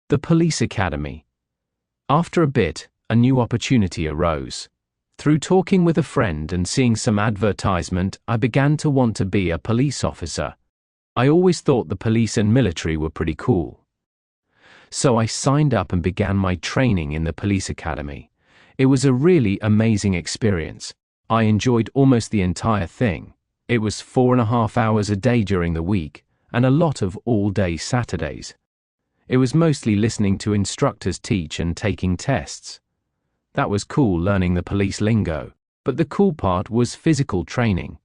The Police Academy. After a bit, a new opportunity arose. Through talking with a friend and seeing some advertisement, I began to want to be a police officer. I always thought the police and military were pretty cool. So I signed up and began my training in the Police Academy. It was a really amazing experience. I enjoyed almost the entire thing. It was 4.5 hours a day during the week, and a lot of all-day Saturdays. It was mostly listening to instructors teach and taking tests. That was cool, learning the police lingo, but the cool part was physical training.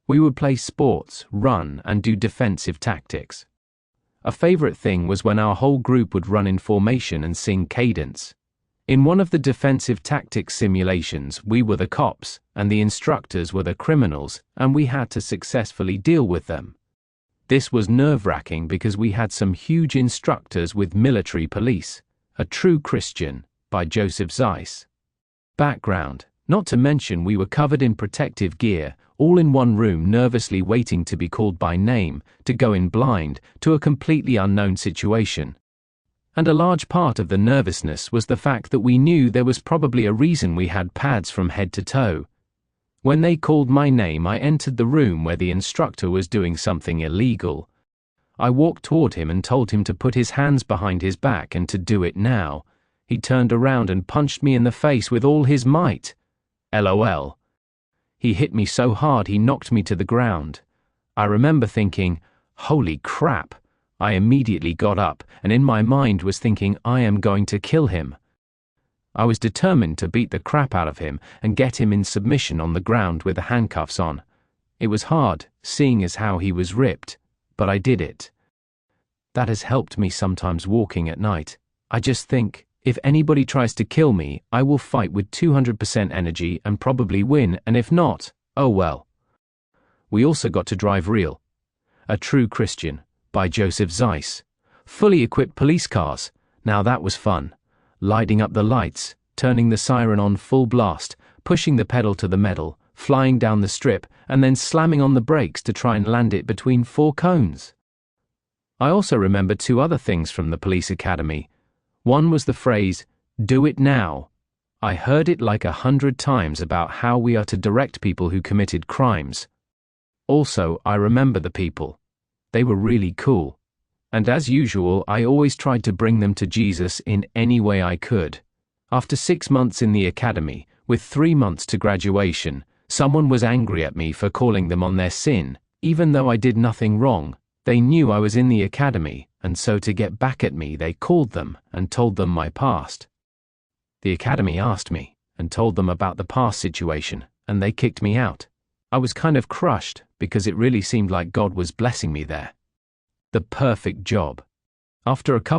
We would play sports, run, and do defensive tactics. A favorite thing was when our whole group would run in formation and sing cadence. In one of the defensive tactics simulations, we were the cops, and the instructors were the criminals, and we had to successfully deal with them. This was nerve-wracking because we had some huge instructors with military police. A True Christian, by Joseph Zeiss. Background: not to mention we were covered in protective gear, all in one room, nervously waiting to be called by name, to go in blind, to a completely unknown situation. And a large part of the nervousness was the fact that we knew there was probably a reason we had pads from head to toe. When they called my name, I entered the room where the instructor was doing something illegal. I walked toward him and told him to put his hands behind his back and to do it now. He turned around and punched me in the face with all his might. LOL. He hit me so hard he knocked me to the ground. I remember thinking, holy crap. I immediately got up and in my mind was thinking, I am going to kill him. I was determined to beat the crap out of him and get him in submission on the ground with the handcuffs on. It was hard, seeing as how he was ripped, but I did it. That has helped me sometimes walking at night. I just think, if anybody tries to kill me, I will fight with 200% energy and probably win, and if not, oh well. We also got to drive real. A True Christian, by Joseph Zeiss. Fully equipped police cars. Now that was fun. Lighting up the lights, turning the siren on full blast, pushing the pedal to the metal, flying down the strip, and then slamming on the brakes to try and land it between 4 cones. I also remember 2 other things from the Police Academy. One was the phrase, "Do it now." I heard it like 100 times about how we are to direct people who committed crimes. Also, I remember the people. They were really cool. And as usual, I always tried to bring them to Jesus in any way I could. After 6 months in the academy, with 3 months to graduation, someone was angry at me for calling them on their sin. Even though I did nothing wrong, they knew I was in the academy, and so to get back at me, they called them and told them my past. The academy asked me and told them about the past situation, and they kicked me out. I was kind of crushed because it really seemed like God was blessing me there. The perfect job. After a couple